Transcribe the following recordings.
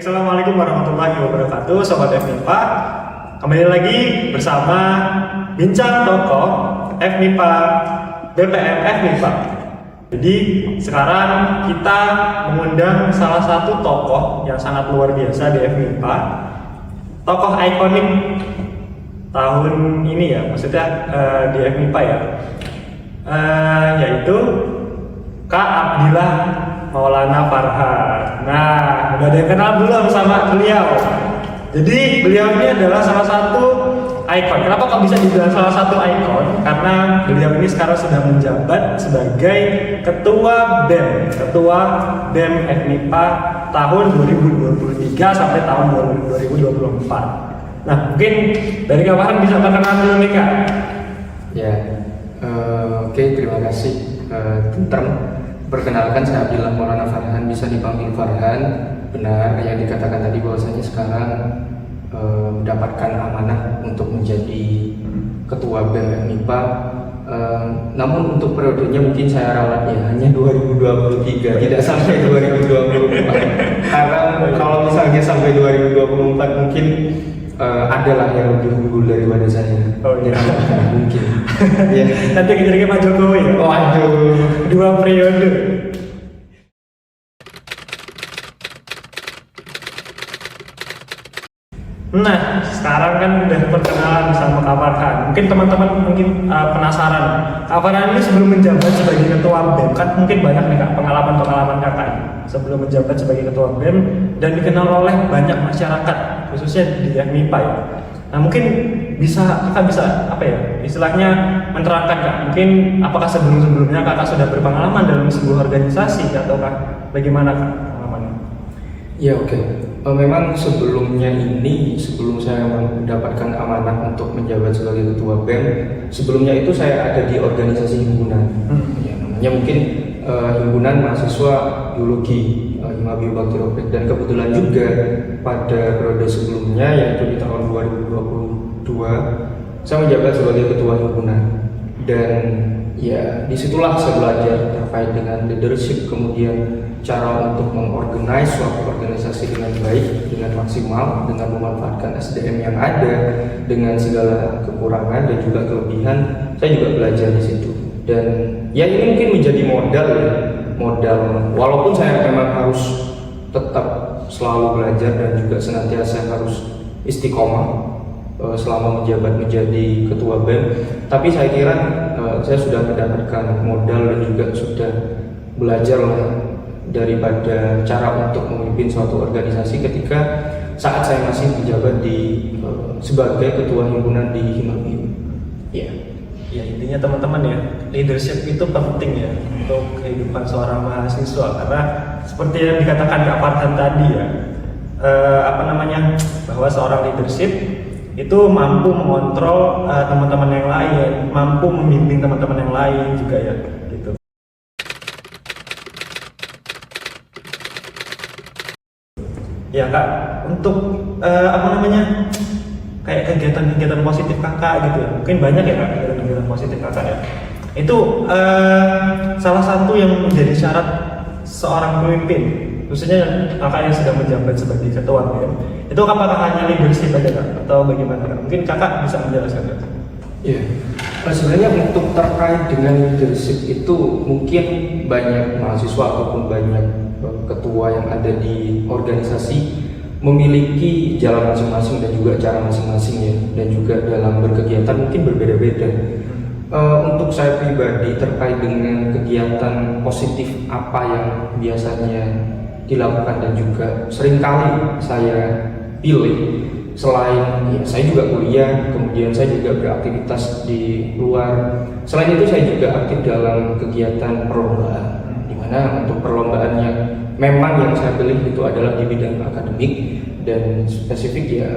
Baik, assalamualaikum warahmatullahi wabarakatuh, Sobat FMIPA. Kembali lagi bersama Bincang Tokoh FMIPA BPM FMIPA. Jadi sekarang kita mengundang salah satu tokoh yang sangat luar biasa di FMIPA, tokoh ikonik tahun ini ya, maksudnya di FMIPA ya, yaitu Kak Abdillah Maulana Farhan. Nah, udah ada yang kenal belum sama beliau? Jadi beliau ini adalah salah satu ikon. Kenapa kok bisa dibilang salah satu ikon? Karena beliau ini sekarang sudah menjabat sebagai Ketua BEM FMIPA tahun 2023 sampai tahun 2024. Nah, mungkin dari Kak Farhan bisa perkenalan dulu nih Kak. Ya, oke, terima kasih Tentrem. Perkenalkan, saya Abdillah Maulana Farhan, bisa dipanggil Farhan. Benar yang dikatakan tadi bahwasanya sekarang mendapatkan amanah untuk menjadi Ketua BEM FMIPA. Namun untuk periodenya mungkin saya rawat ya hanya 2023, tidak sampai 2024. Karena kalau misalnya sampai 2024 mungkin adalah yang lebih unggul daripada saya. Oh iya. Mungkin. Ya. Nanti kejar Pak Jokowi ya. Oh aduh. 2 periode. Nah, sekarang kan udah perkenalan sama Kak Farhan. Mungkin teman-teman penasaran. Kak Farhan ini sebelum menjabat sebagai Ketua BEM, kan mungkin banyak nih Kak pengalaman Kakak sebelum menjabat sebagai Ketua BEM dan dikenal oleh banyak masyarakat, khususnya di FMIPA ya. Nah, mungkin Kakak bisa apa ya? Istilahnya menerangkan Kak. Mungkin apakah sebelumnya Kakak sudah berpengalaman dalam sebuah organisasi ataukah bagaimana Kak pengalamannya? Ya oke. Memang sebelum saya mendapatkan amanah untuk menjabat sebagai Ketua BEM, sebelumnya itu saya ada di organisasi himpunan. Ya, namanya mungkin Himpunan Mahasiswa Biologi Hima Biobakteriopek, dan kebetulan juga pada periode sebelumnya yaitu di tahun 2022 saya menjabat sebagai Ketua Himpunan. Dan ya disitulah saya belajar terkait dengan leadership, kemudian cara untuk mengorganize suatu organisasi dengan baik, dengan maksimal, dengan memanfaatkan SDM yang ada dengan segala kekurangan dan juga kelebihan. Saya juga belajar di situ. Dan ya ini mungkin menjadi modal walaupun saya memang harus tetap selalu belajar dan juga senantiasa harus istiqomah selama menjadi Ketua BEM, tapi saya kira saya sudah mendapatkan modal dan juga sudah belajar daripada cara untuk memimpin suatu organisasi ketika saat saya masih menjabat sebagai Ketua Himpunan di Himabio. Ya intinya teman-teman ya, leadership itu penting ya untuk kehidupan seorang mahasiswa, karena seperti yang dikatakan Kak Farhan tadi ya, bahwa seorang leadership itu mampu mengontrol teman-teman yang lain, mampu membimbing teman-teman yang lain juga ya, gitu. Ya Kak, untuk kayak kegiatan-kegiatan positif Kakak gitu ya, mungkin banyak ya Kak kegiatan positif Kakak ya. Itu salah satu yang menjadi syarat seorang pemimpin, khususnya Kakak yang sudah menjabat sebagai Ketua BEM. Itu apakah hanya leadership aja Kak atau bagaimana Kak? Mungkin Kakak bisa menjelaskan Kak. Iya, sebenarnya untuk terkait dengan leadership itu mungkin banyak mahasiswa ataupun banyak ketua yang ada di organisasi memiliki jalan masing-masing dan juga cara masing-masing ya, dan juga dalam berkegiatan mungkin berbeda-beda. Untuk saya pribadi terkait dengan kegiatan positif apa yang biasanya dilakukan dan juga seringkali saya pilih, selain ya, saya juga kuliah, kemudian saya juga beraktivitas di luar. Selain itu saya juga aktif dalam kegiatan perlombaan, di mana untuk perlombaannya memang yang saya pilih itu adalah di bidang akademik dan spesifik ya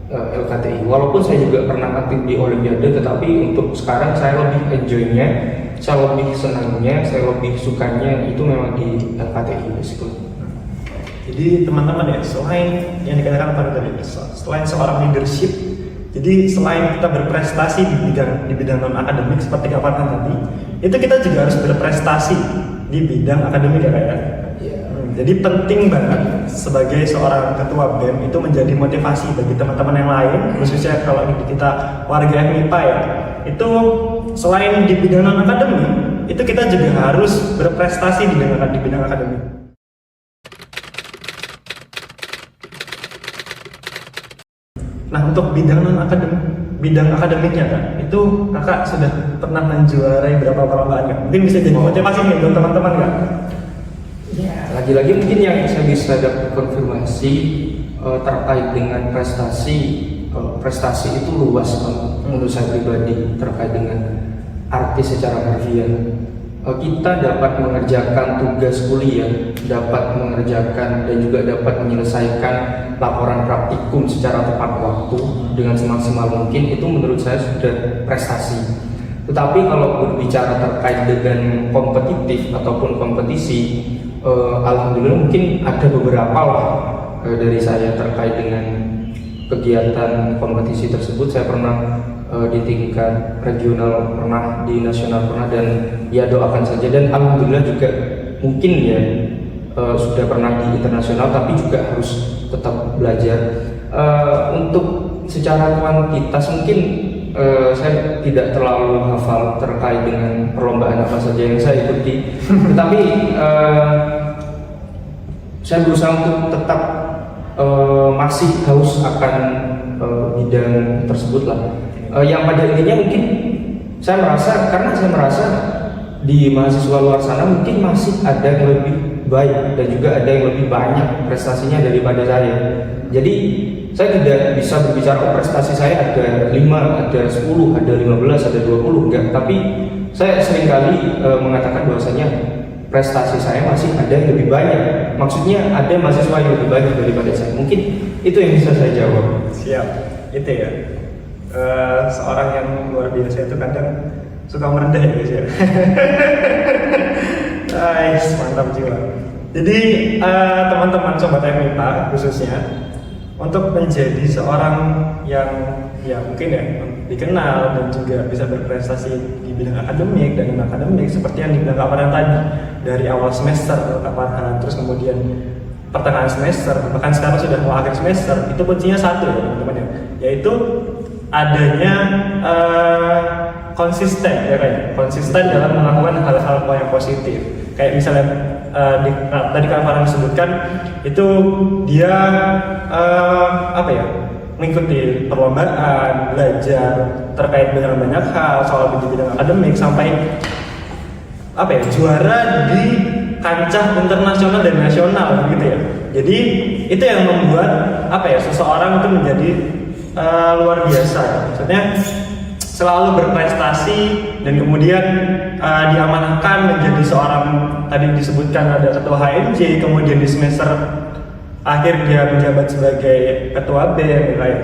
LKTI. Walaupun saya juga pernah aktif di Olimpiade, tetapi untuk sekarang saya lebih enjoy-nya, saya lebih senangnya, saya lebih sukanya itu memang di LKTI basically. Jadi teman-teman ya, selain yang dikatakan tadi, selain seorang leadership, jadi selain kita berprestasi di bidang non akademik seperti Kak Farhan tadi, itu kita juga harus berprestasi di bidang akademik ya Kak ya. Jadi penting banget sebagai seorang ketua BEM itu menjadi motivasi bagi teman-teman yang lain, khususnya kalau kita warga FMIPA ya. Itu selain di bidang non-akademik, itu kita juga harus berprestasi di bidang akademik. Nah, untuk bidang akademiknya kan, itu kakak sudah pernah menjuarai berapa perlombaan kan? Mungkin bisa jadi motivasi nih untuk teman-teman kan? Ya, lagi-lagi mungkin yang saya bisa dapat konfirmasi terkait dengan prestasi. Prestasi itu luas menurut saya pribadi terkait dengan arti secara harfiah. Kita dapat mengerjakan tugas kuliah, dapat mengerjakan dan juga dapat menyelesaikan laporan praktikum secara tepat waktu dengan semaksimal mungkin, itu menurut saya sudah prestasi. Tetapi kalau berbicara terkait dengan kompetitif ataupun kompetisi, alhamdulillah mungkin ada beberapa lah dari saya terkait dengan kegiatan kompetisi tersebut. Saya pernah di tingkat regional pernah, di nasional pernah, dan ya doakan saja. Dan alhamdulillah juga mungkin ya sudah pernah di internasional, tapi juga harus tetap belajar. Untuk secara kuantitas mungkin saya tidak terlalu hafal terkait dengan perlombaan apa saja yang saya ikuti, tetapi saya berusaha untuk tetap masih haus akan bidang tersebut lah. Yang pada intinya mungkin saya merasa di mahasiswa luar sana mungkin masih ada yang lebih baik dan juga ada yang lebih banyak prestasinya daripada saya. Jadi saya tidak bisa berbicara prestasi saya ada 5, ada 10, ada 15, ada 20, enggak. Tapi saya seringkali mengatakan bahwasanya prestasi saya masih ada yang lebih banyak. Maksudnya ada mahasiswa yang lebih banyak daripada saya. Mungkin itu yang bisa saya jawab. Siap, itu ya. Seorang yang luar biasa itu kadang suka merendah ya guys ya. Nice, mantap jiwa. Jadi teman-teman sobat FMIPA khususnya, untuk menjadi seorang yang ya mungkin ya dikenal dan juga bisa berprestasi di bidang akademik dan non akademik seperti yang dibilang Kak Farhan tadi, dari awal semester Kak Farhan, terus kemudian pertengahan semester, bahkan sekarang sudah mau akhir semester, itu kuncinya satu ya teman-teman ya, yaitu adanya konsisten ya, kayak konsisten dalam melakukan hal-hal yang positif. Kayak misalnya tadi Kak Farhan sebutkan itu dia mengikuti perlombaan, belajar terkait dengan banyak hal soal di bidang akademik sampai juara di kancah internasional dan nasional gitu ya. Jadi itu yang membuat seseorang itu menjadi luar biasa. Maksudnya selalu berprestasi dan kemudian diamanahkan menjadi seorang, tadi disebutkan ada ketua HMJ, kemudian di semester akhir dia menjabat sebagai ketua BEM ya.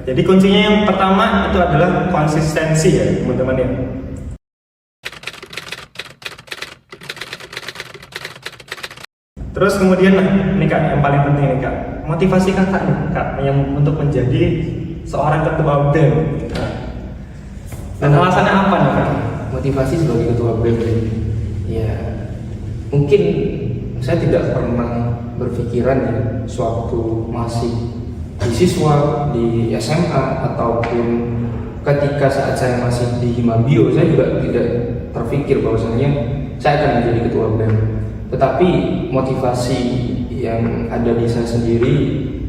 Jadi kuncinya yang pertama itu adalah konsistensi ya teman-teman ya. Terus kemudian nih Kak, yang paling penting nih Kak, motivasi kakak nih Kak yang untuk menjadi seorang ketua BEM. Dan alasannya apa nih Kak? Motivasi sebagai ketua BEM ya, mungkin saya tidak pernah berpikiran ya sewaktu masih di siswa di SMA ataupun ketika saat saya masih di Himabio, saya juga tidak terpikir bahwasanya saya akan menjadi ketua BEM. Tetapi motivasi yang ada di saya sendiri,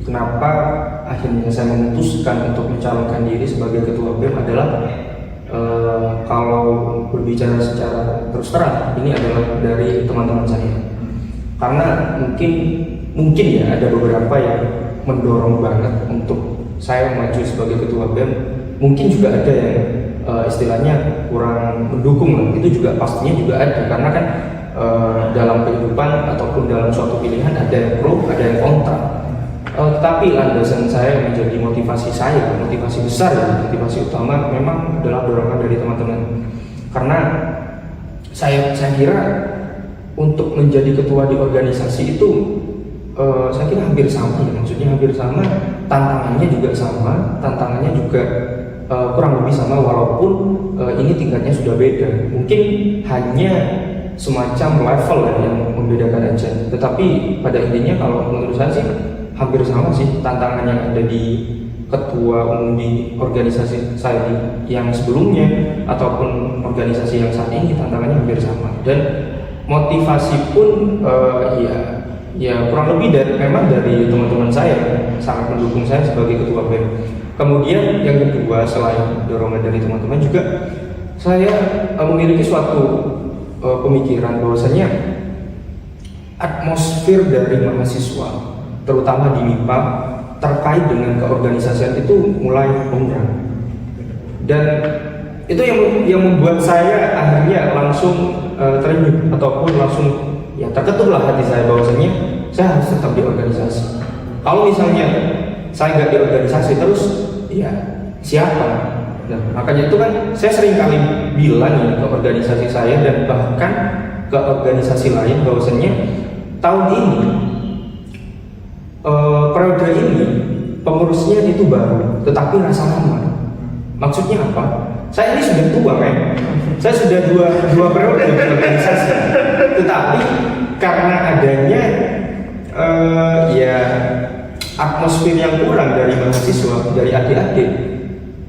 kenapa akhirnya saya memutuskan untuk mencalonkan diri sebagai ketua BEM adalah kalau berbicara secara terus terang, ini adalah dari teman-teman saya. Karena mungkin ya ada beberapa yang mendorong banget untuk saya maju sebagai ketua BEM. Mungkin juga ada yang istilahnya kurang mendukung lah. Itu juga pastinya juga ada, karena kan dalam kehidupan ataupun dalam suatu pilihan ada yang pro, ada yang kontra. Tapi landasan saya menjadi motivasi saya, motivasi besar ya, motivasi utama memang adalah dorongan dari teman-teman. Karena saya kira untuk menjadi ketua di organisasi itu saya kira hampir sama ya, maksudnya hampir sama, tantangannya juga sama, tantangannya juga kurang lebih sama, walaupun ini tingkatnya sudah beda. Mungkin hanya semacam level ya yang membedakan aja. Tetapi pada intinya kalau menurut saya sih hampir sama sih tantangan yang ada di ketua umum di organisasi saya yang sebelumnya ataupun organisasi yang saat ini, tantangannya hampir sama. Dan motivasi pun ya kurang lebih memang dari teman-teman saya sangat mendukung saya sebagai ketua BEM. Kemudian yang kedua, selain dorongan dari teman-teman juga saya memiliki suatu pemikiran bahwasanya atmosfer dari mahasiswa terutama di MIPA terkait dengan keorganisasian itu mulai berkurang, dan itu yang membuat saya akhirnya langsung terenyuh ataupun langsung ya terketuklah hati saya bahwasanya saya harus tetap di organisasi. Kalau misalnya saya nggak di organisasi terus, ya siapa? Nah, makanya itu kan saya sering kali bilang ya ke organisasi saya dan bahkan ke organisasi lain bahwasanya tahun ini periode ini pengurusnya itu baru, tetapi rasa lama. Maksudnya apa? Saya ini sudah tua kan? Saya sudah dua periode di organisasi, tetapi karena adanya ya atmosfer yang kurang dari mahasiswa, dari adik-adik,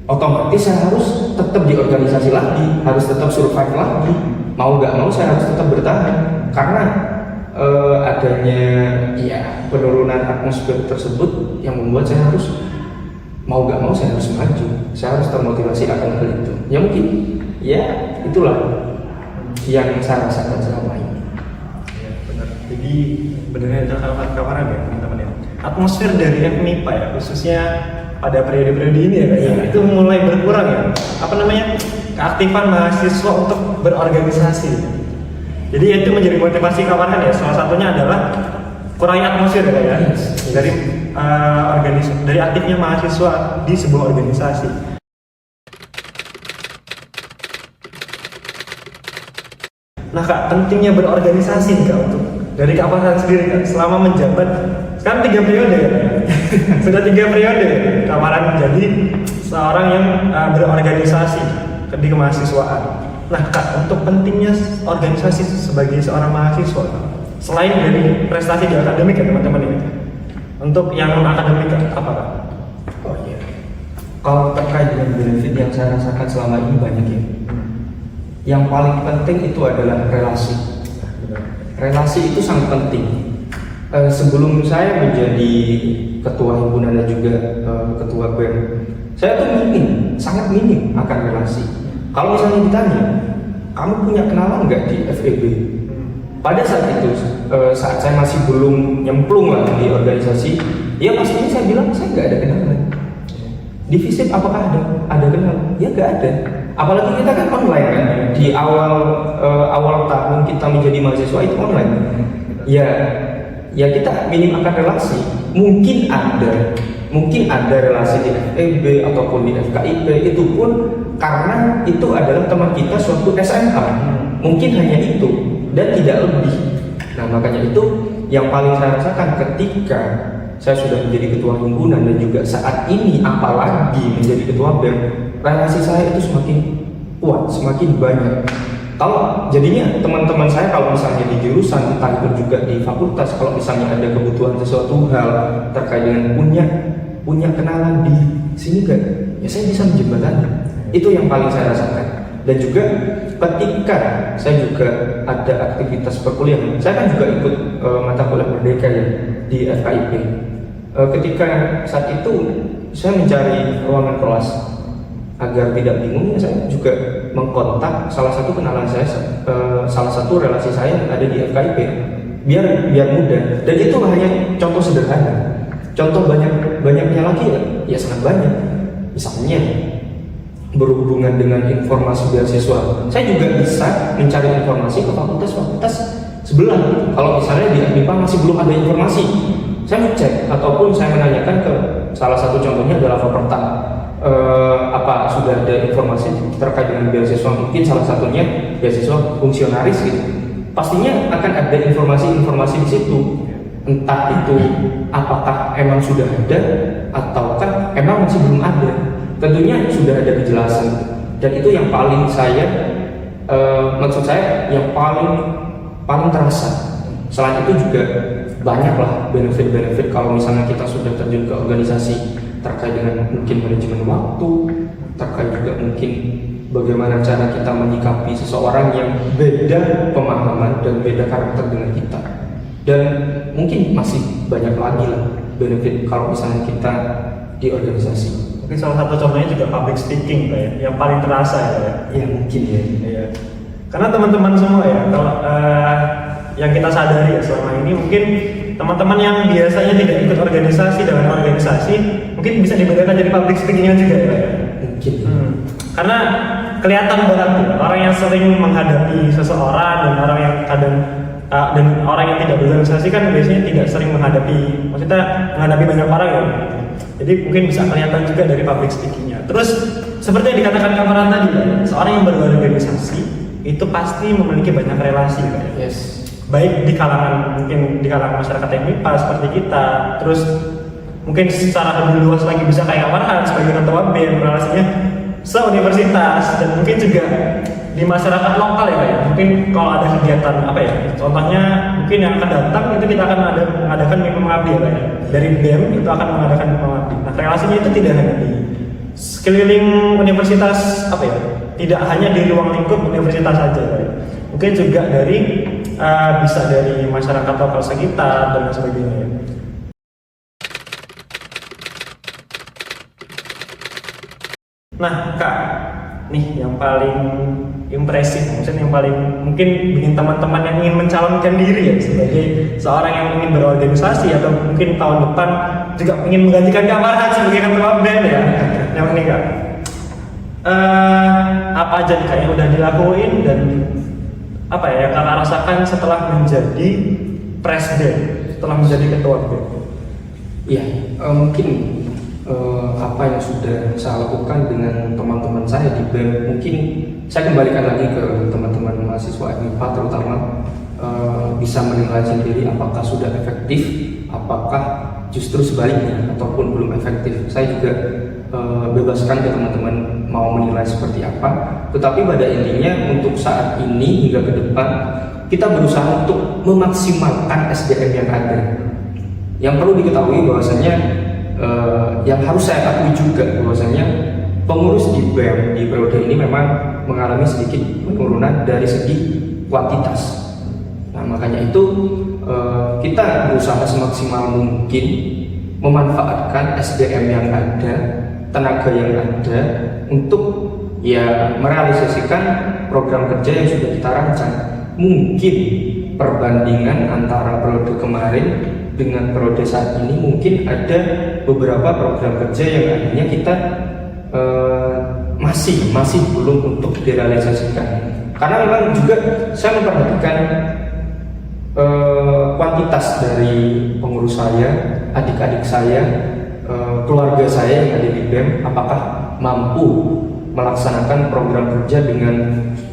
otomatis saya harus tetap di organisasi lagi, harus tetap survive lagi. Mau nggak mau saya harus tetap bertahan karena adanya ya penurunan atmosfer tersebut yang membuat saya harus mau nggak mau saya harus maju, saya harus termotivasi akan hal itu. Ya mungkin ya itulah yang saya rasakan selama ini. Ya benar. Jadi benar kawan-kawan ya teman-teman ya. Atmosfer dari FMIPA ya khususnya pada periode-periode ini ya, itu mulai berkurang ya. Apa namanya? Keaktifan mahasiswa untuk berorganisasi. Jadi itu menjadi motivasi kawanan ya. Salah satunya adalah kurangnya atmosfer ya, dari dari aktifnya mahasiswa di sebuah organisasi. Nah Kak, pentingnya berorganisasi Kak untuk dari Kak Farhan sendiri Kak selama menjabat sekarang 3 periode ya. Sudah 3 periode Kak Farhan menjadi seorang yang berorganisasi di kemahasiswaan. Nah Kak, untuk pentingnya organisasi sebagai seorang mahasiswa selain dari prestasi di akademik ya teman-teman ini, untuk yang non akademik apa Kak? Oh iya. Kalau terkait dengan benefit yang saya rasakan selama ini banyak ya. Yang paling penting itu adalah relasi. Relasi itu sangat penting. Sebelum saya menjadi ketua himpunan dan juga ketua BEM, saya tuh sangat minim akan relasi. Kalau misalnya ditanya, kamu punya kenalan nggak di FEB? Pada saat itu, saat saya masih belum nyemplung lah di organisasi, ya pastinya saya bilang saya nggak ada kenalan. Di FISIP apakah ada kenalan? Ya nggak ada. Apalagi kita kan online kan, di awal tahun kita menjadi mahasiswa itu online. Ya kita minim akan relasi. Mungkin ada relasi di FEB ataupun di FKIP, itu pun karena itu adalah teman kita suatu SMA. Mungkin hanya itu dan tidak lebih. Nah makanya itu yang paling saya rasakan ketika saya sudah menjadi ketua himpunan dan juga saat ini apalagi menjadi ketua BEM, relasi saya itu semakin kuat, semakin banyak. Kalau jadinya teman-teman saya kalau misalnya di jurusan, entah itu juga di fakultas, kalau misalnya ada kebutuhan sesuatu hal terkait dengan punya kenalan di sini kan, ya saya bisa menjembatani. Itu yang paling saya rasakan. Dan juga ketika saya juga ada aktivitas perkuliahan, saya kan juga ikut mata kuliah merdeka ya di FKIP. Ketika saat itu saya mencari ruangan kelas agar tidak bingung, ya saya juga mengkontak salah satu kenalan saya, salah satu relasi saya yang ada di FKIP, biar mudah. Dan itu hanya contoh sederhana. Contoh banyaknya lagi ya sangat banyak. Misalnya berhubungan dengan informasi beasiswa, saya juga bisa mencari informasi ke fakultas-fakultas sebelah. Kalau misalnya di MIPA masih belum ada informasi, saya ngecek ataupun saya menanyakan ke salah satu contohnya adalah Faperta, apa sudah ada informasi terkait dengan beasiswa, mungkin salah satunya beasiswa fungsionaris gitu. Pastinya akan ada informasi-informasi di situ. Entah itu apakah emang sudah ada ataukah emang masih belum ada. Tentunya sudah ada kejelasan, dan itu yang paling saya Maksud saya yang paling terasa. Selain itu juga banyak lah benefit-benefit kalau misalnya kita sudah terjun ke organisasi, terkait dengan mungkin manajemen waktu, terkait juga mungkin bagaimana cara kita menyikapi seseorang yang beda pemahaman dan beda karakter dengan kita. Dan mungkin masih banyak lagi lah benefit kalau misalnya kita di organisasi. Mungkin salah satu contohnya juga public speaking Pak, ya, yang paling terasa ya. Ya mungkin ya. Iya. Karena teman-teman semua ya, kalau yang kita sadari ya selama ini mungkin teman-teman yang biasanya tidak ikut organisasi dengan organisasi mungkin bisa dibedakan jadi public speakingnya juga ya Pak, ya. Mungkin. Karena kelihatan banget tuh, orang yang sering menghadapi seseorang dan orang yang kadang dan orang yang tidak berorganisasi kan biasanya tidak sering menghadapi, maksudnya menghadapi banyak orang ya. Jadi mungkin bisa kelihatan juga dari public speakingnya. Terus seperti yang dikatakan Kamaran tadi, seorang yang berorganisasi itu pasti memiliki banyak relasi, kan? Yes. Baik di kalangan mungkin di kalangan masyarakat yang MIPA seperti kita, terus mungkin secara lebih luas lagi bisa kayak Farhan sebagai ketua BEM relasinya se-universitas dan mungkin juga di masyarakat lokal ya Pak ya. Mungkin kalau ada kegiatan apa ya, contohnya mungkin yang akan datang itu kita akan mengadakan mimpi mengabdi ya Pak ya. Dari BEM itu akan mengadakan mimpi mengabdi. Nah relasinya itu tidak hanya di sekeliling universitas apa ya, tidak hanya di ruang lingkup universitas saja Pak ya. Mungkin juga dari bisa dari masyarakat lokal sekitar dan sebagainya ya. Nah Kak, nih yang paling impresif, maksudnya yang paling mungkin bikin teman-teman yang ingin mencalonkan diri ya sebagai seorang yang ingin berorganisasi atau mungkin tahun depan juga ingin menggantikan Kak Farhan sebagai ketua BEM ya. Yang ini Kak, apa aja nih Kak yang udah dilakuin dan apa ya yang Kakak rasakan setelah menjadi presiden, setelah menjadi ketua BEM? Iya, mungkin apa yang sudah saya lakukan dengan teman-teman saya di BEM, mungkin saya kembalikan lagi ke teman-teman mahasiswa MIPA terutama, bisa menilai sendiri apakah sudah efektif, apakah justru sebaliknya ataupun belum efektif. Saya juga bebaskan ke teman-teman mau menilai seperti apa, tetapi pada intinya untuk saat ini hingga ke depan kita berusaha untuk memaksimalkan SDM yang ada. Yang perlu diketahui bahwasanya yang harus saya akui juga bahwasanya pengurus di BEM di periode ini memang mengalami sedikit penurunan dari segi kuantitas. Nah makanya itu kita berusaha semaksimal mungkin memanfaatkan SDM yang ada, tenaga yang ada untuk ya merealisasikan program kerja yang sudah kita rancang. Mungkin perbandingan antara periode kemarin dengan periode saat ini mungkin ada beberapa program kerja yang akhirnya kita masih belum untuk direalisasikan, karena memang juga saya memperhatikan kuantitas dari pengurus saya, adik-adik saya, keluarga saya yang ada di BEM, apakah mampu melaksanakan program kerja dengan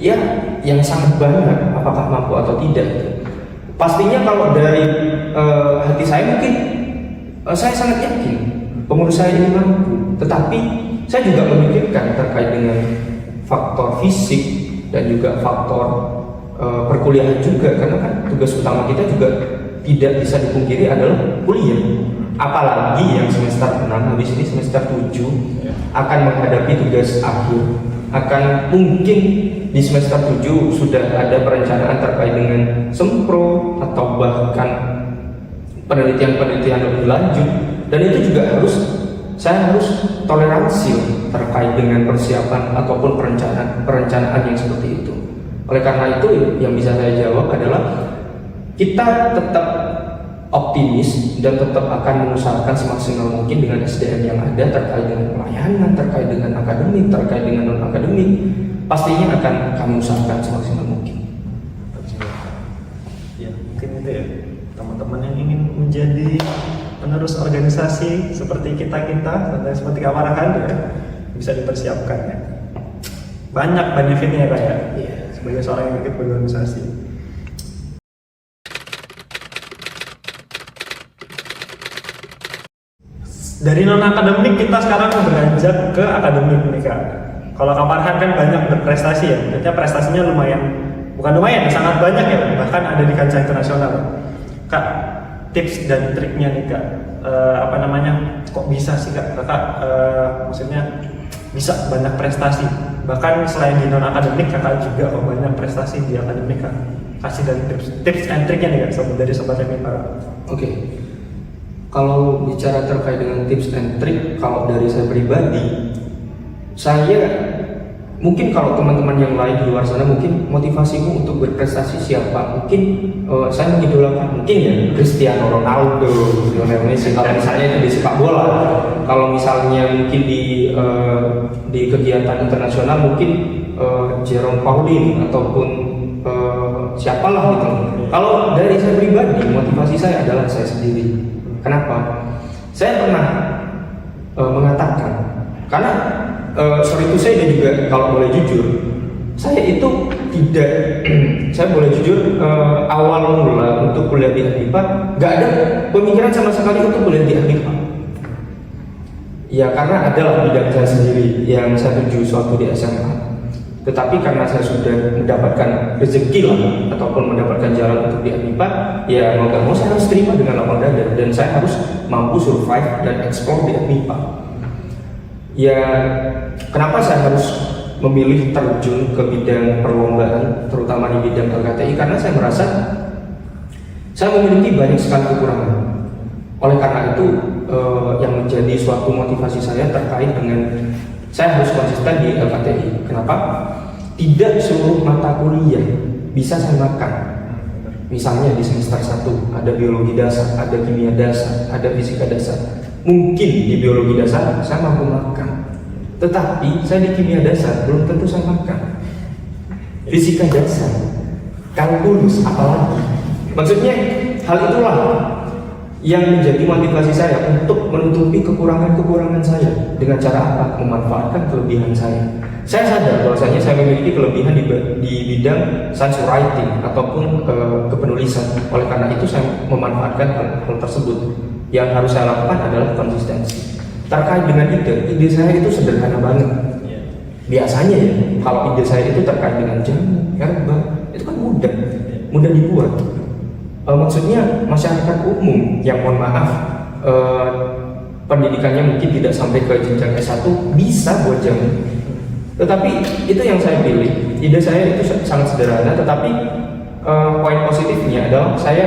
ya yang sangat banyak, apakah mampu atau tidak. Pastinya kalau dari hati saya mungkin saya sangat yakin pengurus saya ini mampu, tetapi saya juga memikirkan terkait dengan faktor fisik dan juga faktor perkuliahan juga, karena kan tugas utama kita juga tidak bisa dipungkiri adalah kuliah. Apalagi yang semester 6, habis ini semester 7 akan menghadapi tugas akhir, akan mungkin di semester 7 sudah ada perencanaan terkait dengan sempro atau bahkan penelitian-penelitian lebih lanjut, dan itu juga saya harus toleransi terkait dengan persiapan ataupun perencanaan yang seperti itu. Oleh karena itu yang bisa saya jawab adalah kita tetap optimis dan tetap akan mengusahakan semaksimal mungkin dengan SDM yang ada terkait dengan pelayanan, terkait dengan akademik, terkait dengan non-akademik, pastinya akan kami usahakan semaksimal mungkin. Ya, mungkin itu ya, teman-teman yang ingin menjadi penerus organisasi seperti kita-kita, seperti Kak Farhan ya, bisa dipersiapkan ya. Banyak benefitnya Kak ya, sebagai seorang yang ikut berorganisasi. Dari non akademik kita sekarang beranjak ke akademik nih Kak. Kalau Kak Farhan kan banyak berprestasi ya, ternyata prestasinya lumayan, bukan lumayan, sangat banyak ya, bahkan ada di kancah internasional. Kak, tips dan triknya nih Kak, apa namanya, kok bisa sih Kak, Kakak maksudnya bisa banyak prestasi, bahkan selain di non akademik Kakak juga kok banyak prestasi di akademik Kak. Kasih dan tips and triknya nih Kak, dari Sobat FIPA. Oke. Kalau bicara terkait dengan tips and trik, kalau dari saya pribadi, saya mungkin kalau teman-teman yang lain di luar sana mungkin motivasimu untuk berprestasi siapa? Mungkin saya mengidolakan mungkin ya Cristiano Ronaldo, Lionel Messi. Kalau misalnya itu di sepak bola, kalau misalnya mungkin di kegiatan internasional mungkin Jerome Pauline ataupun siapalah gitu. Kalau dari saya pribadi, motivasi saya adalah saya sendiri. Kenapa? Saya pernah mengatakan, karena sorry itu saya juga kalau boleh jujur, saya itu tidak, saya boleh jujur awal mula untuk kuliah di FIPA nggak ada pemikiran sama sekali untuk kuliah di FIPA. Ya karena adalah bidang saya sendiri yang saya tuju suatu di SMA. Tetapi karena saya sudah mendapatkan rezeki lah ataupun mendapatkan jalan untuk di FIPA, ya mau nggak mau saya harus terima dengan lapang dada dan saya harus mampu survive dan explore di FIPA. Ya, kenapa saya harus memilih terjun ke bidang perlombaan, terutama di bidang LKTI? Karena saya merasa saya memiliki banyak sekali kekurangan. Oleh karena itu, yang menjadi suatu motivasi saya terkait dengan saya harus konsisten di LKTI. Kenapa? Tidak seluruh mata kuliah bisa saya makan. Misalnya di semester 1 ada biologi dasar, ada kimia dasar, ada fisika dasar. Mungkin di biologi dasar saya mampu makan, tetapi saya di kimia dasar belum tentu saya makan. Fisika dasar, kalkulus apalagi. Maksudnya hal itulah yang menjadi motivasi saya untuk menutupi kekurangan-kekurangan saya. Dengan cara apa? Memanfaatkan kelebihan saya. Saya sadar bahwasanya saya memiliki kelebihan di bidang science writing ataupun kepenulisan. Oleh karena itu saya memanfaatkan hal tersebut. Yang harus saya lakukan adalah konsistensi. Terkait dengan ide saya itu sederhana banget. Biasanya ya, kalau ide saya itu terkait dengan jamu, herbal, itu kan mudah dibuat. Maksudnya masyarakat umum yang mohon maaf pendidikannya mungkin tidak sampai ke jenjang S1 bisa buat jamu. Tetapi itu yang saya pilih. Ide saya itu sangat sederhana, tetapi poin positifnya adalah saya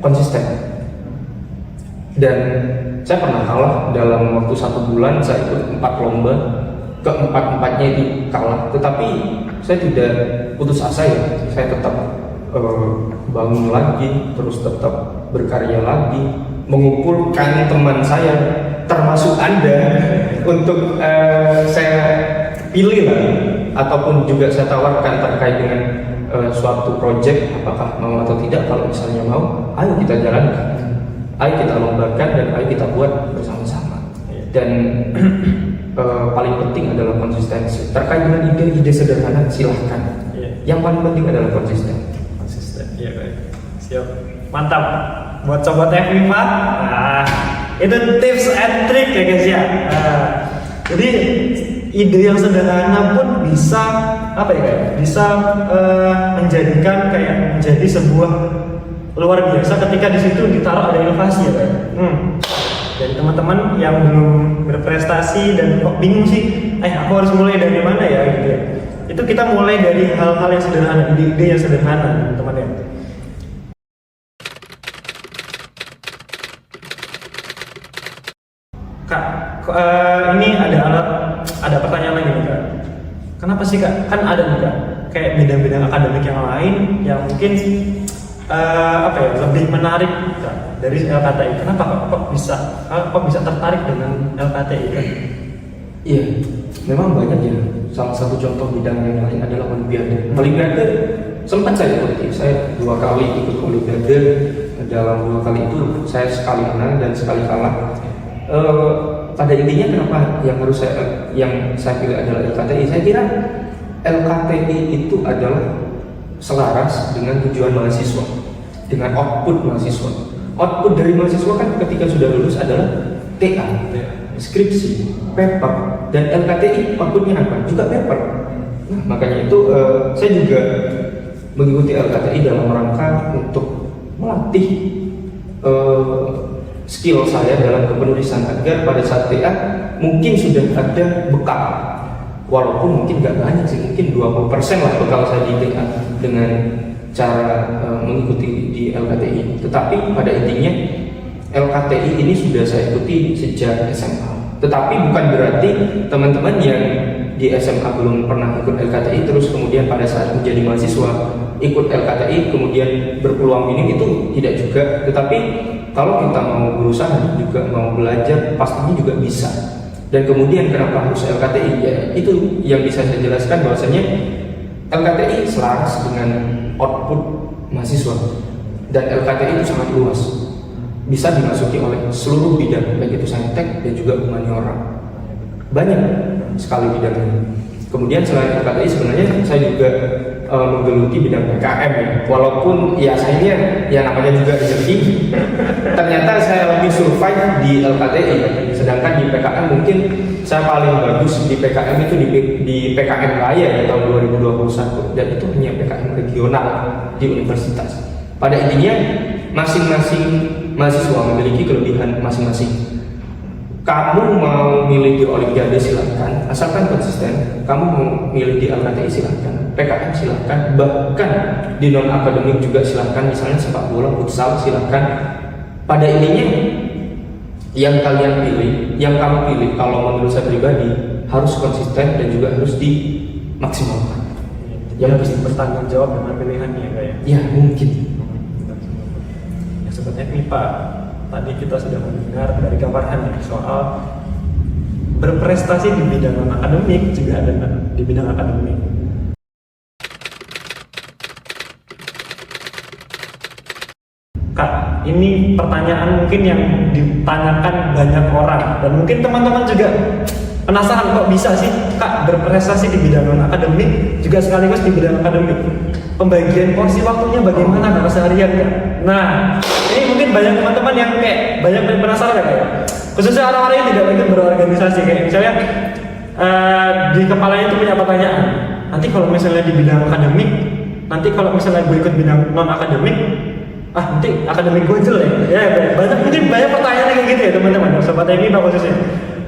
konsisten. Dan saya pernah kalah dalam waktu 1 bulan. Saya ikut 4 lomba, keempat-empatnya itu kalah. Tetapi saya tidak putus asa ya. Saya tetap bangun lagi, terus tetap berkarya lagi, mengumpulkan teman saya, termasuk Anda, untuk saya pilih lah, ataupun juga saya tawarkan terkait dengan suatu project, apakah mau atau tidak. Kalau misalnya mau, ayo kita jalankan, ayo kita lombakan, dan ayo kita buat bersama-sama. Dan paling penting adalah konsistensi. Terkait dengan ide sederhana, silahkan. Yang paling penting adalah konsisten. Iya baik, siap, mantap. Buat sobat FIPA, nah itu tips and trick ya guys ya. Jadi ide yang sederhana pun bisa apa ya? Bisa menjadikan kayak menjadi sebuah luar biasa ketika di situ ditaruh ada inovasi ya Pak. Jadi teman-teman yang belum berprestasi dan kok bingung sih, aku harus mulai dari mana ya gitu ya. Itu kita mulai dari hal-hal yang sederhana, ide-ide yang sederhana teman-teman ya. Kak, ini ada pertanyaan lagi nih Kak. Kenapa sih Kak? Kan ada nih Kak, kayak bidang-bidang akademik yang lain yang mungkin lebih menarik Kak, dari LKTI. Kenapa kok bisa tertarik dengan LKTI Kak? Iya, memang banyak ya. Salah satu contoh bidang yang lain adalah Olimpiade. Olimpiade sempat saya ikuti. Saya 2 kali ikut Olimpiade. Dalam 2 kali itu saya sekali menang dan sekali kalah. Pada intinya kenapa yang saya pilih adalah LKTI? Saya kira LKTI itu adalah selaras dengan tujuan mahasiswa, dengan output mahasiswa. Output dari mahasiswa kan ketika sudah lulus adalah TA, skripsi, paper, Dan LKTI outputnya apa? Juga paper. Nah, makanya itu saya juga mengikuti LKTI dalam rangka untuk melatih skill saya dalam kepenulisan agar pada saat TA mungkin sudah ada bekal, walaupun mungkin nggak banyak sih, mungkin 20% lah bekal saya di TA dengan cara mengikuti di LKTI. Tetapi pada intinya LKTI ini sudah saya ikuti sejak SMA. Tetapi bukan berarti teman-teman yang di SMA belum pernah ikut LKTI terus kemudian pada saat menjadi mahasiswa ikut LKTI kemudian berpeluang minim, itu tidak juga. Tetapi kalau kita mau berusaha juga mau belajar pastinya juga bisa. Dan kemudian kenapa harus LKTI? Ya itu yang bisa saya jelaskan bahwasanya LKTI selaras dengan output mahasiswa dan LKTI itu sangat luas, bisa dimasuki oleh seluruh bidang baik itu saintek dan juga humaniora, banyak sekali bidangnya. Kemudian selain LKTI sebenarnya saya juga menggeluti bidang PKM ya. Walaupun ya sayangnya ya namanya juga rezeki, ternyata saya lebih survive di LKTI, sedangkan di PKM mungkin saya paling bagus di PKM itu di PKM Raya ya tahun 2021, dan itu hanya PKM regional di universitas. Pada intinya masing-masing mahasiswa memiliki kelebihan masing-masing. Kamu mau milih di Olimpiade silahkan, asalkan konsisten. Kamu mau milih di LKTI silahkan, PKM silahkan, bahkan di non akademik juga silahkan, misalnya sepak bola, futsal silahkan. Pada intinya yang kalian pilih, yang kamu pilih, kalau menurut saya pribadi harus konsisten dan juga harus dimaksimalkan. Yang harus bertanggung jawab dengan pilihannya ya kayak. Ya mungkin. Ya sebenarnya nih Pak, tadi kita sudah mendengar dari Kak Farhan ya, soal berprestasi di bidang non akademik juga ada di bidang akademik. Kak, ini pertanyaan mungkin yang ditanyakan banyak orang dan mungkin teman-teman juga penasaran kok bisa sih Kak berprestasi di bidang non akademik juga sekaligus di bidang akademik. Pembagian porsi waktunya bagaimana Kak seharian Kak? Nah, ini mungkin banyak teman-teman yang kayak banyak penasaran ya Kak. Khususnya orang-orang yang tidak lagi berorganisasi kayak misalnya di kepalanya itu punya pertanyaan. Nanti kalau misalnya di bidang akademik, nanti kalau misalnya gue ikut bidang non akademik, nanti akademik gue jelek ya. Mungkin banyak pertanyaan kayak gitu ya teman-teman. Sobat MIPA khususnya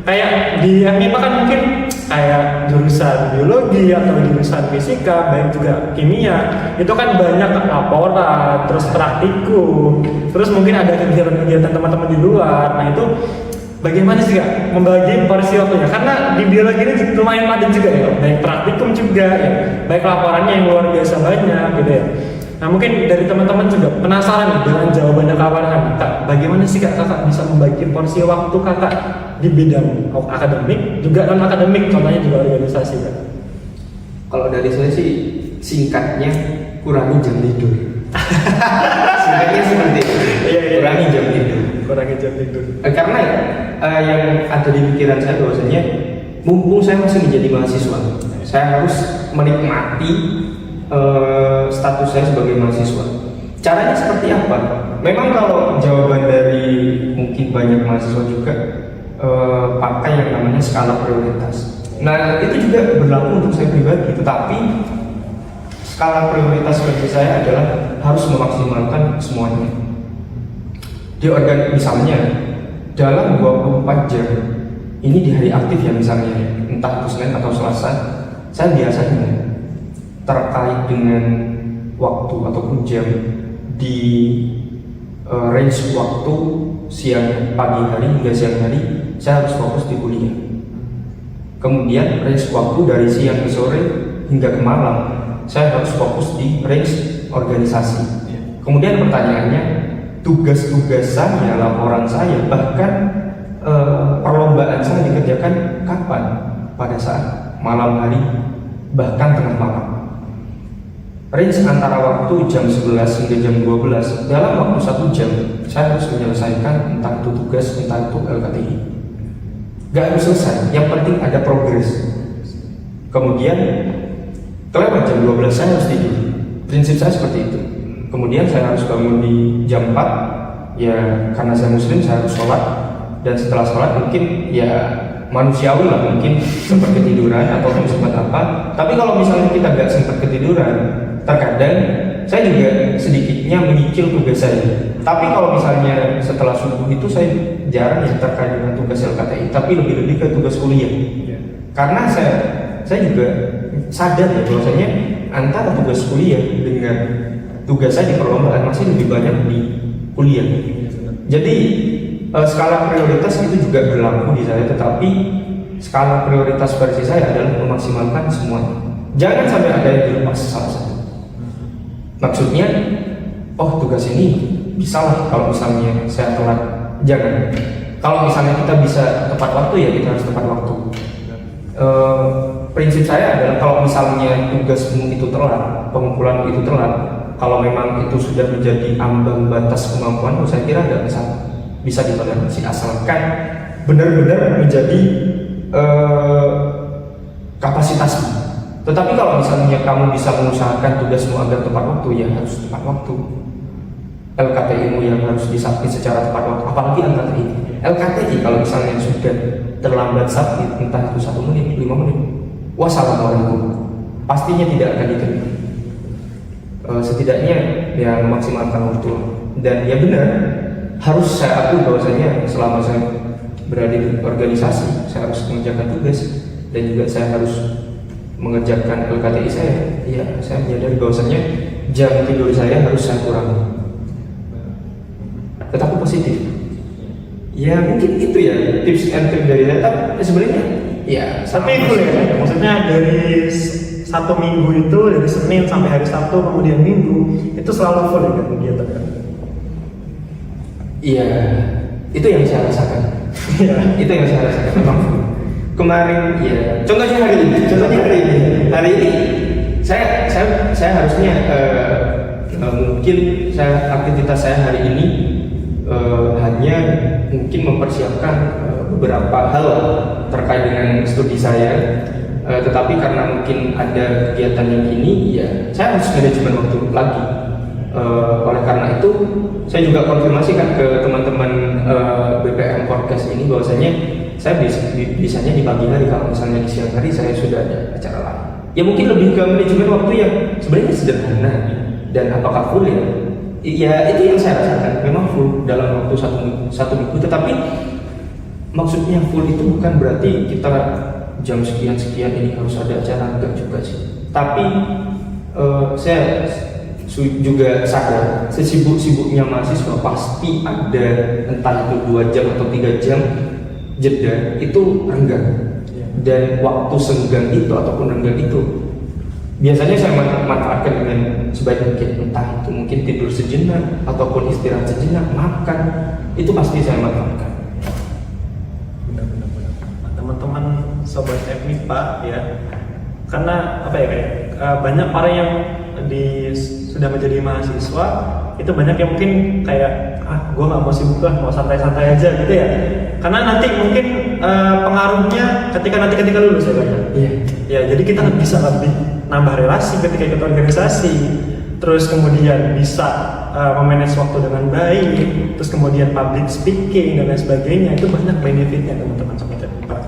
kayak di MIPA kan mungkin kayak jurusan biologi atau jurusan fisika, baik juga kimia, itu kan banyak laporan, terus praktikum, terus mungkin ada kegiatan-kegiatan teman-teman di luar. Nah itu bagaimana sih Kak membagi porsi waktunya? Karena di biologi ini lumayan padat juga ya, baik praktikum juga ya, baik laporannya yang luar biasa banyak gitu ya. Nah mungkin dari teman-teman juga penasaran dengan jawabannya Kak Farhan. Kak, bagaimana sih kakak bisa membagi porsi waktu kakak di bidang akademik juga non akademik, contohnya juga organisasi Kak? Kalau dari saya sih singkatnya kurangi jam tidur. Singkatnya seperti itu. Kurangi jam tidur. Kurangi jam tidur. Karena yang ada di pikiran saya bahwasanya mumpung saya masih menjadi mahasiswa, saya harus menikmati status saya sebagai mahasiswa. Caranya seperti apa? Memang kalau jawaban dari mungkin banyak mahasiswa juga pakai yang namanya skala prioritas. Nah itu juga berlaku untuk saya pribadi, tetapi skala prioritas bagi saya adalah harus memaksimalkan semuanya. Di misalnya dalam 24 jam ini di hari aktif ya misalnya, entah itu Senin atau Selasa, saya biasanya terkait dengan waktu ataupun jam di range waktu siang pagi hari hingga siang hari saya harus fokus di kuliah. Kemudian range waktu dari siang ke sore hingga ke malam saya harus fokus di range organisasi. Kemudian pertanyaannya, tugas-tugas saya, laporan saya, bahkan perlombaan saya dikerjakan kapan? Pada saat malam hari, bahkan tengah malam. Range antara waktu jam 11 hingga jam 12, dalam waktu 1 jam saya harus menyelesaikan entah itu tugas, entah itu LKTI. Gak harus selesai, yang penting ada progres. Kemudian kelewat jam 12 saya harus tidur. Prinsip saya seperti itu. Kemudian saya harus bangun di jam 4, ya karena saya muslim saya harus sholat. Dan setelah sholat mungkin ya manusiawi lah, mungkin sempat ketiduran atau sempat apa. Tapi kalau misalnya kita nggak sempat ketiduran, terkadang saya juga sedikitnya menyicil tugas saya. Tapi kalau misalnya setelah subuh itu saya jarang ya terkait dengan tugas LKTI, tapi lebih-lebih ke tugas kuliah. Karena saya juga sadar ya bahwasanya antara tugas kuliah dengan tugas saya di perlombaan masih lebih banyak di kuliah. Jadi skala prioritas itu juga berlaku di saya, tetapi skala prioritas versi saya adalah memaksimalkan semuanya. Jangan sampai ada yang dilepas salah satu. Maksudnya, oh tugas ini bisa lah kalau misalnya saya telat. Jangan. Kalau misalnya kita bisa tepat waktu ya kita harus tepat waktu. Prinsip saya adalah kalau misalnya tugasmu itu telat, pengumpulan itu telat, kalau memang itu sudah menjadi ambang batas kemampuan, saya kira tidak bisa ditoleransi, asalkan benar-benar menjadi kapasitasmu. Tetapi kalau misalnya kamu bisa mengusahakan tugasmu agar tepat waktu, ya harus tepat waktu. LKTI-mu yang harus disubmit secara tepat waktu, apalagi LKTI. LKTI kalau misalnya sudah terlambat submit, entah itu 1 menit, 5 menit, wassalamualaikum, pastinya tidak akan diterima. Setidaknya ya memaksimalkan waktu. Dan ya benar, harus saya akui bahwasanya selama saya berada di organisasi, saya harus mengerjakan tugas dan juga saya harus mengerjakan LKTI saya. Ya, saya menyadari bahwasanya jam tidur saya harus saya kurangi. Tetapi positif. Ya mungkin itu ya tips and trick dari saya. Tapi sebenarnya ya. Tapi itu ya, maksudnya dari 1 minggu itu dari Senin sampai hari Sabtu kemudian Minggu itu selalu full ya kegiatan kan? Iya, itu yang saya rasakan. Iya, itu yang saya rasakan memang. Kemarin ya, contohnya hari ini saya harusnya mungkin aktivitas saya hari ini hanya mungkin mempersiapkan beberapa hal terkait dengan studi saya, tetapi karena mungkin ada kegiatan yang ini, ya saya harus manajemen waktu lagi. Oleh karena itu, saya juga konfirmasi kan ke teman-teman BPM Podcast ini bahwasanya saya bisanya di pagi hari, kalau misalnya di siang hari saya sudah ada acara lain. Ya mungkin lebih ke manajemen waktu yang sebenarnya sederhana. Dan apakah full ya? Ya itu yang saya rasakan, memang full dalam waktu satu minggu. Tetapi maksudnya full itu bukan berarti kita jam sekian ini harus ada acara, enggak juga sih. Tapi saya juga sadar sesibuk-sibuknya mahasiswa pasti ada entah itu 2 jam atau 3 jam jeda itu renggang. Dan waktu senggang itu ataupun renggang itu biasanya saya manfaatkan dengan sebaik mungkin, entah itu mungkin tidur sejenak ataupun istirahat sejenak, makan, itu pasti saya manfaatkan. Benar. Teman-teman sobat FMIPA ya, karena apa ya kayak banyak orang yang sudah menjadi mahasiswa itu banyak yang mungkin kayak gue nggak mau sibuk lah, mau santai-santai aja gitu ya. Karena nanti mungkin pengaruhnya ketika lulus ya kan? Iya. Ya jadi kita bisa lebih nambah relasi ketika ikut organisasi, terus kemudian bisa memanage waktu dengan baik, terus kemudian public speaking dan lain sebagainya, itu banyak benefitnya teman-teman sobat FMIPA.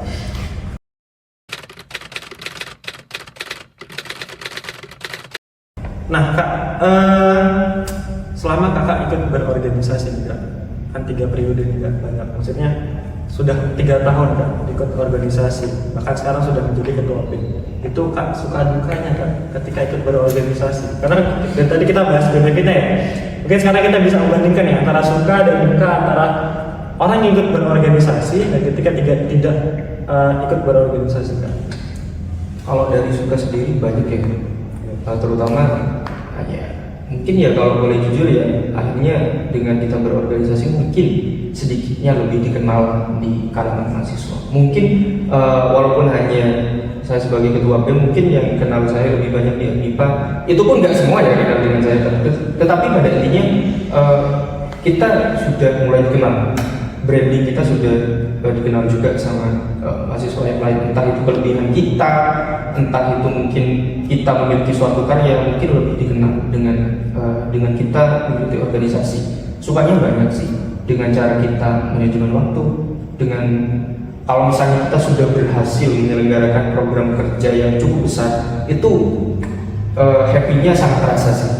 Nah kak, selama kakak ikut berorganisasi juga, kan 3 periode juga banyak, maksudnya sudah 3 tahun kan ikut organisasi, bahkan sekarang sudah menjadi ketua BEM. Itu kak suka dukanya kan ketika ikut berorganisasi? Karena dari tadi kita bahas benefitnya ya, mungkin sekarang kita bisa membandingkan ya antara suka dan duka antara orang yang ikut berorganisasi dan ketika tidak ikut berorganisasi kan. Kalau dari suka sendiri banyak ya, terutama ya mungkin ya kalau boleh jujur ya, akhirnya dengan kita berorganisasi mungkin sedikitnya lebih dikenal di kalangan mahasiswa. Mungkin walaupun hanya saya sebagai ketua BEM, mungkin yang kenal saya lebih banyak di FMIPA, itu pun nggak semua ya kenal dengan saya, tetapi pada intinya kita sudah mulai dikenal, branding kita sudah dikenal juga sama mahasiswa yang lain, entah itu kelebihan kita, entah itu mungkin kita memiliki suatu karya, mungkin lebih dikenal dengan kita mengikuti organisasi. Sukanya banyak sih, dengan cara kita manajemen waktu, dengan kalau misalnya kita sudah berhasil menyelenggarakan program kerja yang cukup besar, itu happy-nya sangat terasa sih.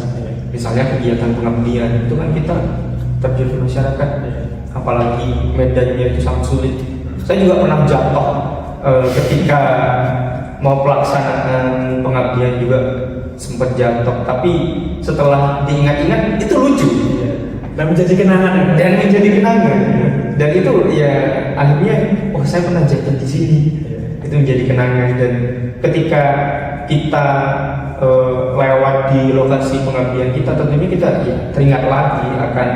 Misalnya kegiatan pengabdian itu kan kita terjun ke masyarakat, apalagi medannya itu sangat sulit. Saya juga pernah jatuh ketika mau pelaksanaan pengabdian juga sempat jatuh, tapi setelah diingat-ingat itu lucu dan menjadi kenangan ya. Dan itu ya akhirnya oh saya pernah jatuh di sini. Itu menjadi kenangan, dan ketika kita lewat di lokasi pengabdian kita, tentunya kita ya, teringat lagi akan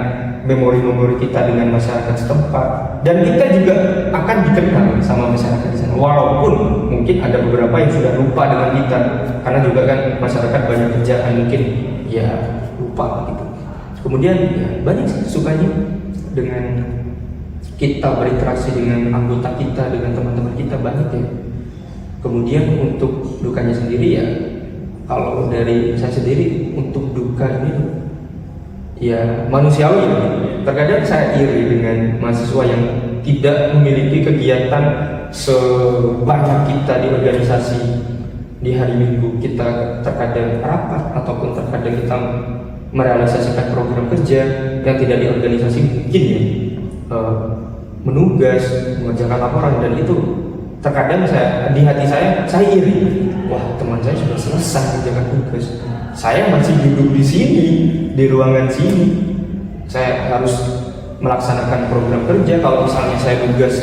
memori-memori kita dengan masyarakat setempat, dan kita juga akan dikenal sama masyarakat di sana, walaupun mungkin ada beberapa yang sudah lupa dengan kita, karena juga kan masyarakat banyak kerjaan, mungkin ya lupa gitu. Kemudian ya, banyak sih sukanya dengan kita berinteraksi dengan anggota kita, dengan teman-teman kita, banyak ya. Kemudian untuk dukanya sendiri ya, kalau dari saya sendiri untuk duka ini ya manusiawi. Terkadang saya iri dengan mahasiswa yang tidak memiliki kegiatan sebanyak kita di organisasi. Di hari Minggu kita terkadang rapat ataupun terkadang kita merealisasikan program kerja yang tidak di organisasi, mungkin ya menugas, mengerjakan laporan, dan itu terkadang di hati saya iri. Wah, teman saya sudah selesai mengerjakan tugas, saya masih duduk di sini, di ruangan sini. Saya harus melaksanakan program kerja. Kalau misalnya saya tugas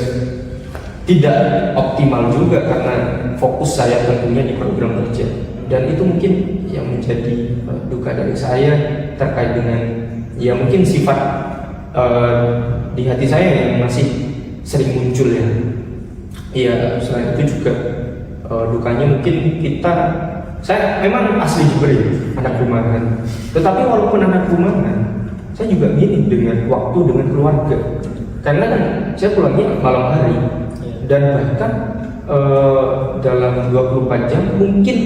tidak optimal juga karena fokus saya tentunya di program kerja, dan itu mungkin yang menjadi duka dari saya terkait dengan ya mungkin sifat di hati saya yang masih sering muncul ya. Iya, selain itu juga dukanya mungkin saya memang asli Jember, anak rumahan. Tetapi walaupun anak rumahan, saya juga mirip dengan waktu dengan keluarga. Karena kan saya pulangnya malam hari, dan bahkan dalam 24 jam mungkin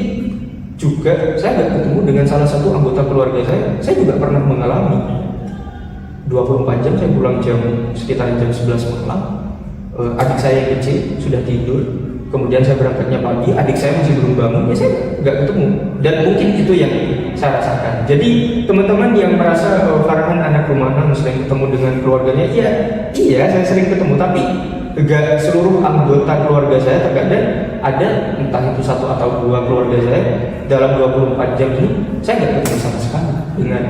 juga saya nggak ketemu dengan salah satu anggota keluarga saya. Saya juga pernah mengalami 24 jam saya pulang sekitar jam 11 malam. Adik saya yang kecil sudah tidur, kemudian saya berangkatnya pagi, adik saya masih belum bangun, ya saya nggak ketemu. Dan mungkin itu yang saya rasakan. Jadi teman-teman yang merasa Farhan anak rumahan sering ketemu dengan keluarganya, iya saya sering ketemu, tapi gak seluruh anggota keluarga saya. Terkadang ada entah itu satu atau dua keluarga saya dalam 24 jam ini saya nggak ketemu sama sekali dengan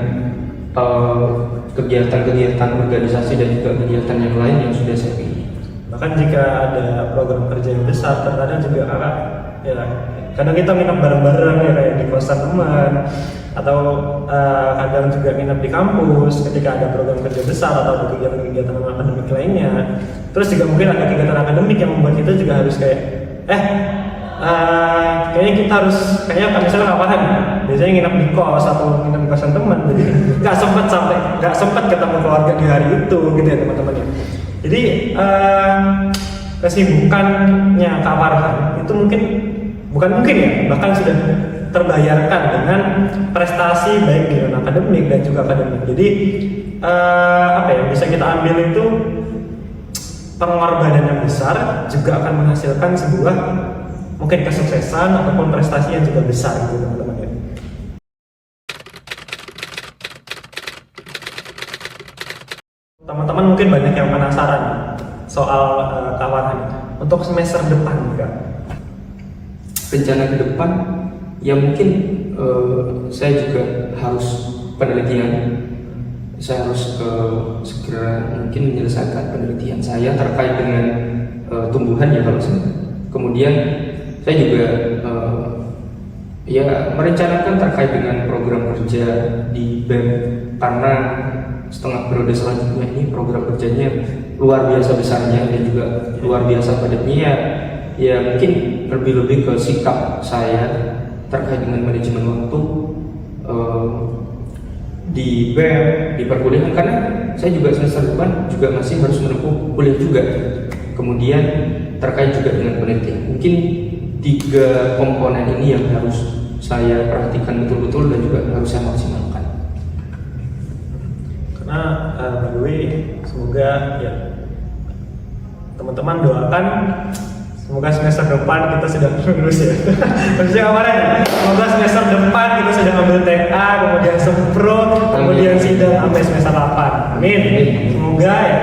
kegiatan-kegiatan organisasi dan juga kegiatan yang lain yang sudah saya pilih. Bahkan jika ada program kerja yang besar, terkadang juga kadang kita nginep bareng-bareng ya, kayak di kosan teman, atau kadang juga nginep di kampus ketika ada program kerja besar atau kegiatan-kegiatan akademik lainnya. Terus juga mungkin ada kegiatan akademik yang membuat kita juga harus kayak kayaknya misalnya ngapain, biasanya nginep di kos atau nginep di kosan teman, jadi nggak sempat ketemu keluarga di hari itu gitu ya teman-teman ya. Jadi kesibukannya Kak Farhan itu bukan mungkin ya, bahkan sudah terbayarkan dengan prestasi baik di non akademik dan juga akademik. Jadi yang bisa kita ambil itu pengorbanan yang besar juga akan menghasilkan sebuah mungkin kesuksesan ataupun prestasi yang juga besar gitu teman-teman ya. Teman-teman mungkin banyak yang penasaran soal Kak Farhan untuk semester depan Kak. Rencana ke depan ya mungkin saya juga harus penelitian. Saya harus segera mungkin menyelesaikan penelitian saya terkait dengan tumbuhan ya kalau saya. Kemudian saya juga merencanakan terkait dengan program kerja di BEM, karena setengah periode selanjutnya ini program kerjanya luar biasa besarnya dan juga luar biasa padatnya. Ya mungkin lebih-lebih ke sikap saya terkait dengan manajemen waktu di BEM, di perkuliahan, karena saya juga semester depan juga masih harus menempuh kuliah juga. Kemudian terkait juga dengan penelitian, mungkin 3 komponen ini yang harus saya perhatikan betul-betul dan juga harus saya maksimalkan. Karena by the way, semoga ya teman-teman doakan semoga semester depan kita sudah lulus ya. Maksudnya kemarin, semoga semester depan kita sudah ambil TA, kemudian sempro, kemudian sidang sampai semester 8. Amin. Semoga ya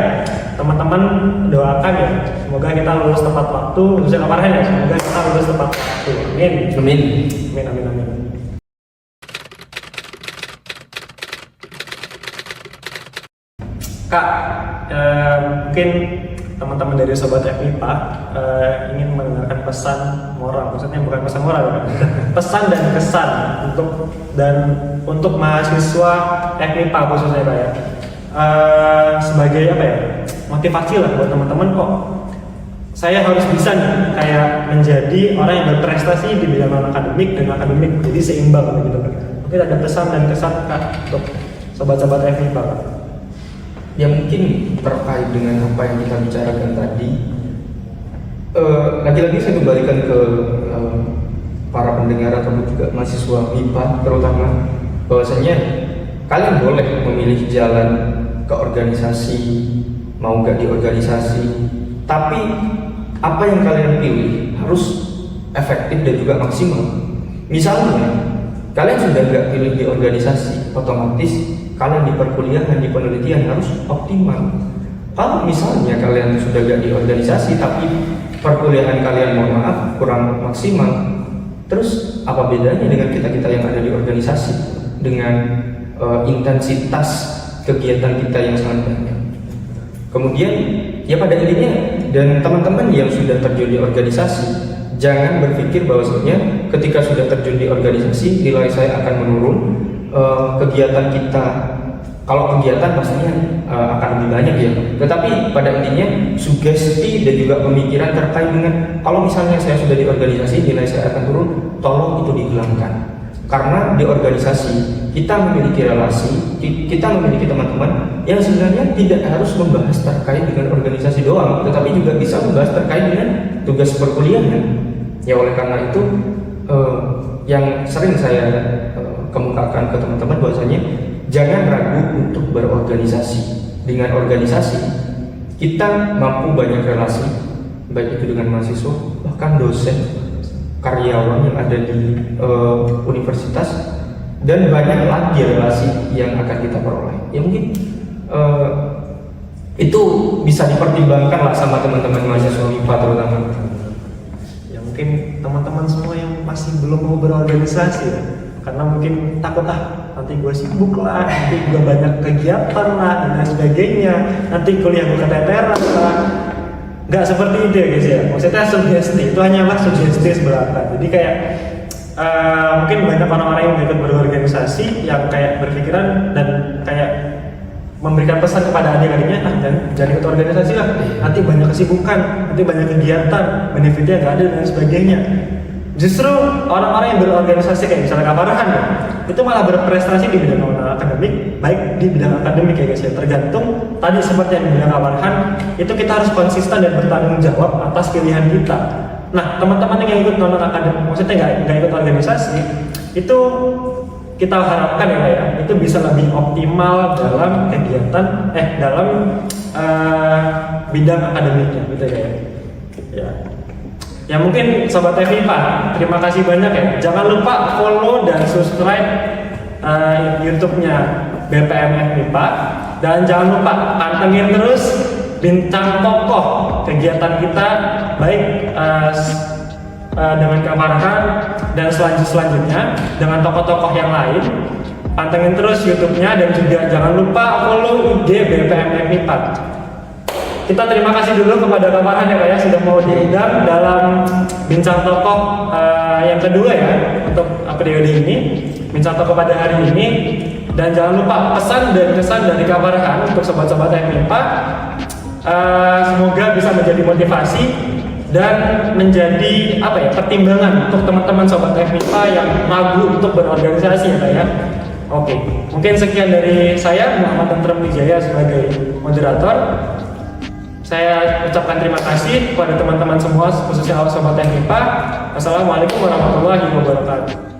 teman-teman doakan ya, semoga kita lulus tepat waktu. Maksudnya kemarin ya, semoga kita lulus tepat waktu. Amin. Amin. Amin, amin, amin. Kak, mungkin teman-teman dari Sobat FMIPA ingin mendengarkan pesan moral, maksudnya bukan pesan moral ya, pesan dan kesan untuk mahasiswa FMIPA khususnya Pak ya, sebagai apa ya, motivasi lah buat teman-teman kok saya harus bisa nih kayak menjadi orang yang berprestasi di bidang non akademik dan akademik, jadi seimbang gitu kan. Mungkin ada pesan dan kesan Kak untuk sobat-sobat FMIPA Kak. Ya mungkin terkait dengan apa yang kita bicarakan tadi, lagi-lagi saya kembalikan ke para pendengar atau juga mahasiswa MIPA terutama, bahwasanya kalian boleh memilih jalan ke organisasi, mau nggak di organisasi, tapi apa yang kalian pilih harus efektif dan juga maksimal. Misalnya kalian sudah nggak pilih di organisasi, otomatis kalian di perkuliahan, di penelitian harus optimal. Kalau misalnya kalian sudah gak di organisasi tapi perkuliahan kalian mohon maaf kurang maksimal, terus apa bedanya dengan kita yang ada di organisasi dengan intensitas kegiatan kita yang sangat banyak. Kemudian ya pada intinya, dan teman-teman yang sudah terjun di organisasi, jangan berpikir bahwasanya ketika sudah terjun di organisasi nilai saya akan menurun. Kegiatan kita, kalau kegiatan pastinya akan lebih banyak ya, tetapi pada intinya sugesti dan juga pemikiran terkait dengan kalau misalnya saya sudah di organisasi nilai saya akan turun, tolong itu dihilangkan. Karena di organisasi kita memiliki relasi, kita memiliki teman-teman yang sebenarnya tidak harus membahas terkait dengan organisasi doang, tetapi juga bisa membahas terkait dengan tugas perkuliahan. Ya oleh karena itu yang sering saya kemukakan ke teman-teman bahwasanya jangan ragu untuk berorganisasi. Dengan organisasi kita mampu banyak relasi, baik itu dengan mahasiswa, bahkan dosen, karyawan yang ada di universitas, dan banyak lagi relasi yang akan kita peroleh. Ya mungkin itu bisa dipertimbangkan lah sama teman-teman mahasiswa MIPA terutama. Ya mungkin teman-teman semua yang masih belum mau berorganisasi ya, karena mungkin takut nanti gue sibuk lah, nanti gue banyak kegiatan lah dan lain sebagainya, nanti kuliah gue keteteran lah. Nggak seperti itu ya guys ya, maksudnya sugesti itu hanyalah sugesti sebelaka. Jadi kayak mungkin banyak orang-orang yang ikut berorganisasi yang kayak berpikiran dan kayak memberikan pesan kepada adik-adiknya, jangan ikut organisasi lah, nanti banyak kesibukan, nanti banyak kegiatan, benefitnya nggak ada dan lain sebagainya. Justru orang-orang yang berorganisasi kayak misalnya Kaparahan ya, itu malah berprestasi di bidang akademik, baik di bidang akademik ya guys ya. Tergantung tadi seperti yang di bidang Kaparahan, itu kita harus konsisten dan bertanggung jawab atas pilihan kita. Nah teman-teman yang ikut non akademik, maksudnya nggak ikut organisasi, itu kita harapkan ya, itu bisa lebih optimal dalam kegiatan, dalam bidang akademiknya gitu ya. Ya mungkin Sobat FMIPA, terima kasih banyak ya. Jangan lupa follow dan subscribe YouTube-nya BPM FMIPA, dan jangan lupa pantengin terus bintang tokoh kegiatan kita, baik dengan Kaparahan dan selanjutnya dengan tokoh-tokoh yang lain. Pantengin terus YouTube-nya dan juga jangan lupa follow IG BPM FMIPA. Kita terima kasih dulu kepada Kaparahan ya Pak ya, sudah mau diundang dalam bincang tokoh yang kedua ya untuk periode ini, bincang tokoh pada hari ini. Dan jangan lupa pesan dan kesan dari Kaparahan untuk sobat-sobat FMIPA, semoga bisa menjadi motivasi dan menjadi pertimbangan untuk teman-teman sobat FMIPA yang ragu untuk berorganisasi ya Pak ya. Oke, mungkin sekian dari saya, Muhammad Tentrem Wijaya sebagai moderator. Saya ucapkan terima kasih kepada teman-teman semua, khususnya sobat FMIPA. Wassalamualaikum warahmatullahi wabarakatuh.